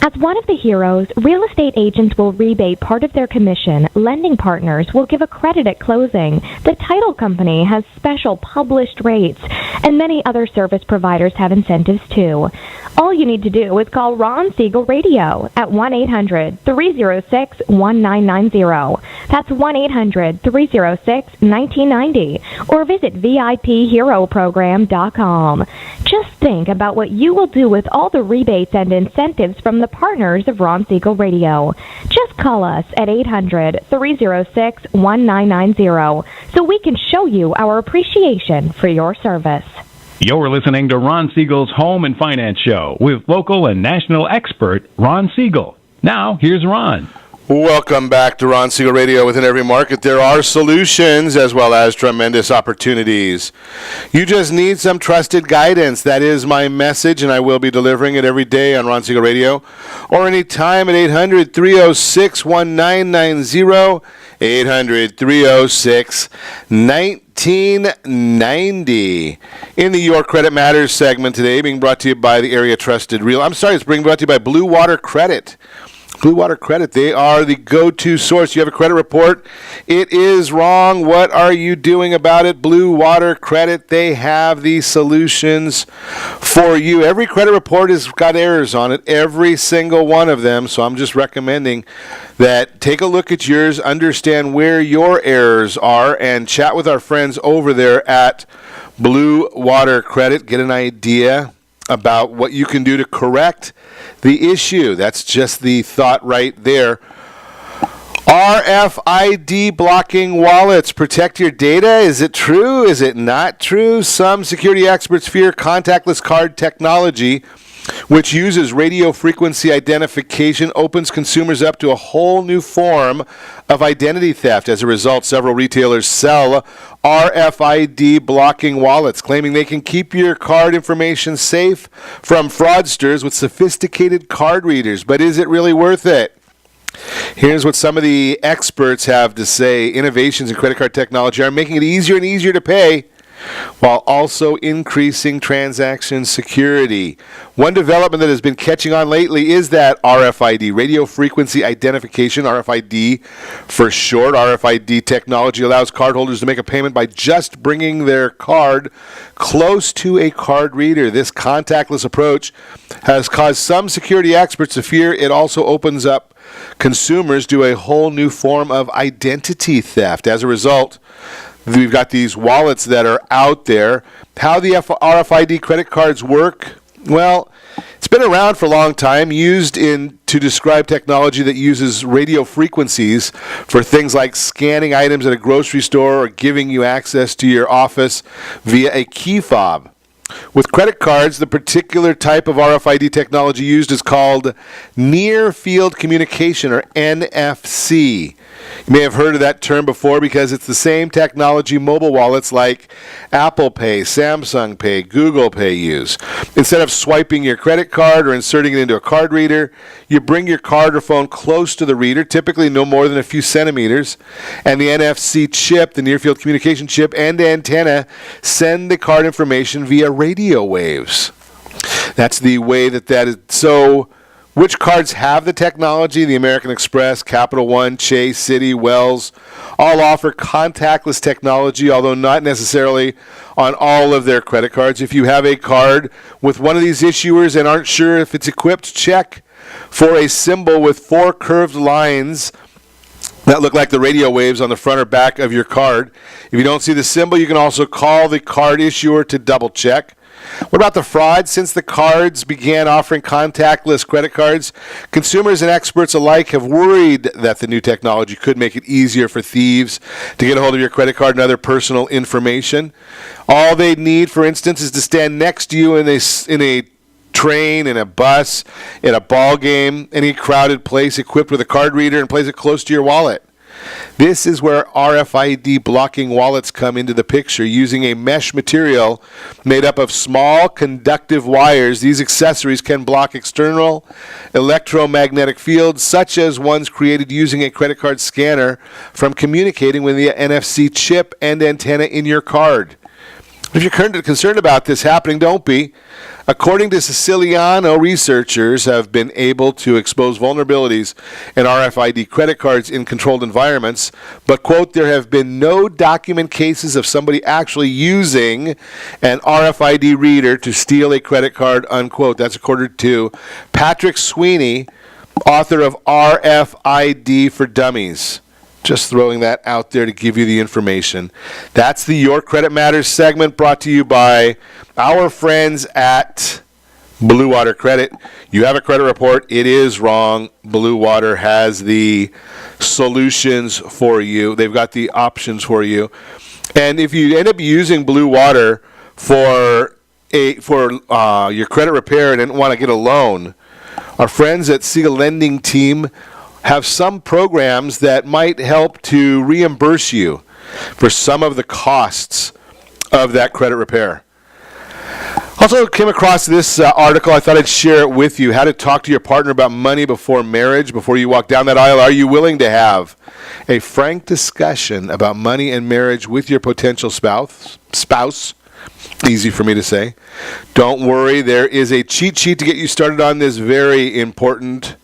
As one of the heroes, real estate agents will rebate part of their commission. Lending partners will give a credit at closing. The title company has special published rates, and many other service providers have incentives too. All you need to do is call Ron Siegel Radio at 1-800-306-1990. That's 1-800-306-1990. Or visit VIPHeroProgram.com. Just think about what you will do with all the rebates and incentives from the partners of Ron Siegel Radio. Just call us at 800-306-1990 so we can show you our appreciation for your service. You're listening to Ron Siegel's Home and Finance Show with local and national expert Ron Siegel. Now, here's Ron. Welcome back to Ron Siegel Radio. Within every market, there are solutions as well as tremendous opportunities. You just need some trusted guidance. That is my message, and I will be delivering it every day on Ron Siegel Radio or anytime at 800-306-1990, 800-306-1990. In the Your Credit Matters segment today, being brought to you by the Area Trusted it's being brought to you by Blue Water Credit. Blue Water Credit, they are the go-to source. You have a credit report, it is wrong. What are you doing about it? Blue Water Credit, they have the solutions for you. Every credit report has got errors on it, every single one of them. So I'm just recommending that take a look at yours, understand where your errors are, and chat with our friends over there at Blue Water Credit. Get an idea about what you can do to correct the issue. That's just the thought right there. RFID blocking wallets protect your data. Is it true? Is it not true? Some security experts fear contactless card technology which uses radio frequency identification, opens consumers up to a whole new form of identity theft. As a result, several retailers sell RFID blocking wallets, claiming they can keep your card information safe from fraudsters with sophisticated card readers. But is it really worth it? Here's what some of the experts have to say. Innovations in credit card technology are making it easier and easier to pay, while also increasing transaction security. One development that has been catching on lately is that RFID, radio frequency identification, RFID for short. RFID technology allows cardholders to make a payment by just bringing their card close to a card reader. This contactless approach has caused some security experts to fear it also opens up consumers to a whole new form of identity theft. As a result, we've got these wallets that are out there. How the RFID credit cards work? Well, it's been around for a long time, used to describe technology that uses radio frequencies for things like scanning items at a grocery store or giving you access to your office via a key fob. With credit cards, the particular type of RFID technology used is called Near Field Communication, or NFC. You may have heard of that term before because it's the same technology mobile wallets like Apple Pay, Samsung Pay, Google Pay use. Instead of swiping your credit card or inserting it into a card reader, you bring your card or phone close to the reader, typically no more than a few centimeters, and the NFC chip, the Near Field Communication chip, and antenna send the card information via radio waves. That's the way that is. So, which cards have the technology? The American Express, Capital One, Chase, Citi, Wells, all offer contactless technology, although not necessarily on all of their credit cards. If you have a card with one of these issuers and aren't sure if it's equipped, check for a symbol with 4 curved lines that look like the radio waves on the front or back of your card. If you don't see the symbol, you can also call the card issuer to double check. What about the fraud? Since the cards began offering contactless credit cards, consumers and experts alike have worried that the new technology could make it easier for thieves to get a hold of your credit card and other personal information. All they need, for instance, is to stand next to you in a train, in a bus, in a ball game, any crowded place equipped with a card reader, and place it close to your wallet. This is where RFID blocking wallets come into the picture. Using a mesh material made up of small conductive wires, these accessories can block external electromagnetic fields, such as ones created using a credit card scanner, from communicating with the NFC chip and antenna in your card. If you're concerned about this happening, don't be. According to Siciliano, researchers have been able to expose vulnerabilities in RFID credit cards in controlled environments, but, quote, there have been no document cases of somebody actually using an RFID reader to steal a credit card, unquote. That's according to Patrick Sweeney, author of RFID for Dummies. Just throwing that out there to give you the information. That's the Your Credit Matters segment, brought to you by our friends at Blue Water Credit. You have a credit report, it is wrong. Blue Water has the solutions for you. They've got the options for you. And if you end up using Blue Water for your credit repair and didn't want to get a loan, our friends at Siegel Lending Team have some programs that might help to reimburse you for some of the costs of that credit repair. Also came across this article. I thought I'd share it with you. How to talk to your partner about money before marriage, before you walk down that aisle. Are you willing to have a frank discussion about money and marriage with your potential spouse? Easy for me to say. Don't worry, there is a cheat sheet to get you started on this very important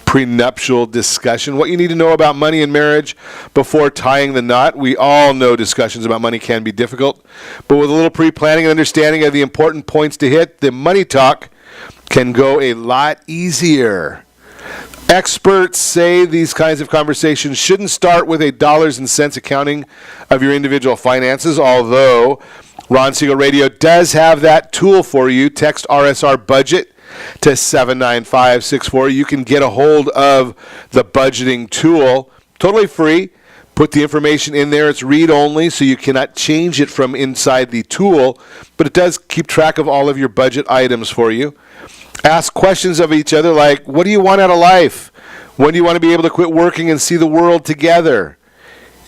prenuptial discussion. What you need to know about money and marriage before tying the knot. We all know discussions about money can be difficult, but with a little pre-planning and understanding of the important points to hit, the money talk can go a lot easier. Experts say these kinds of conversations shouldn't start with a dollars and cents accounting of your individual finances, although Ron Siegel Radio does have that tool for you. Text RSR budget to 79564. You can get a hold of the budgeting tool, totally free. Put the information in there. It's read-only, so you cannot change it from inside the tool, but it does keep track of all of your budget items for you. Ask questions of each other like, what do you want out of life? When do you want to be able to quit working and see the world together?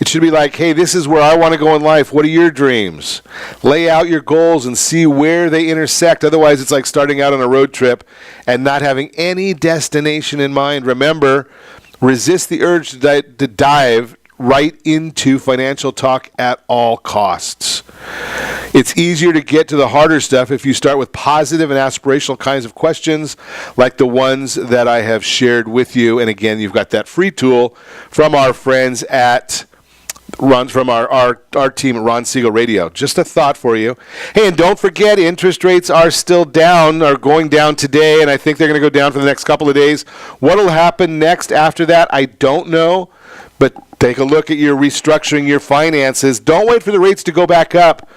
It should be like, hey, this is where I want to go in life. What are your dreams? Lay out your goals and see where they intersect. Otherwise, it's like starting out on a road trip and not having any destination in mind. Remember, resist the urge to dive right into financial talk at all costs. It's easier to get to the harder stuff if you start with positive and aspirational kinds of questions like the ones that I have shared with you. And again, you've got that free tool from our friends at from our team at Ron Siegel Radio. Just a thought for you. Hey, and don't forget, interest rates are still down, are going down today, and I think they're going to go down for the next couple of days. What will happen next after that, I don't know. But take a look at your restructuring your finances. Don't wait for the rates to go back up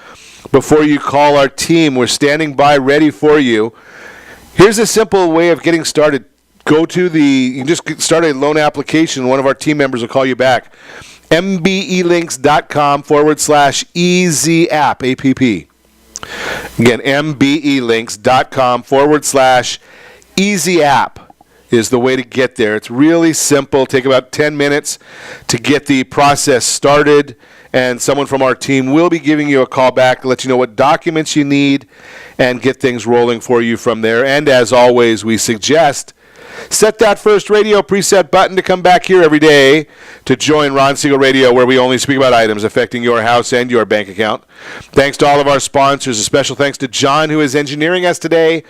before you call our team. We're standing by ready for you. Here's a simple way of getting started. You can just start a loan application. One of our team members will call you back. mbelinks.com/easy app, APP. Again, mbelinks.com/easy app is the way to get there. It's really simple. Take about 10 minutes to get the process started, and someone from our team will be giving you a call back to let you know what documents you need and get things rolling for you from there. And as always, we suggest set that first radio preset button to come back here every day to join Ron Siegel Radio, where we only speak about items affecting your house and your bank account. Thanks to all of our sponsors. A special thanks to John, who is engineering us today.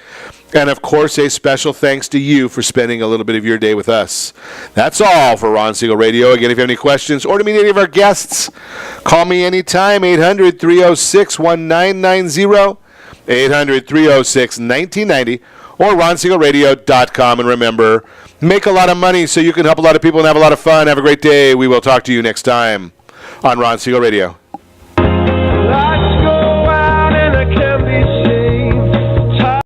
And, of course, a special thanks to you for spending a little bit of your day with us. That's all for Ron Siegel Radio. Again, if you have any questions or to meet any of our guests, call me anytime, 800-306-1990, 800-306-1990, or ronsiegelradio.com. And remember, make a lot of money so you can help a lot of people and have a lot of fun. Have a great day. We will talk to you next time on Ron Siegel Radio.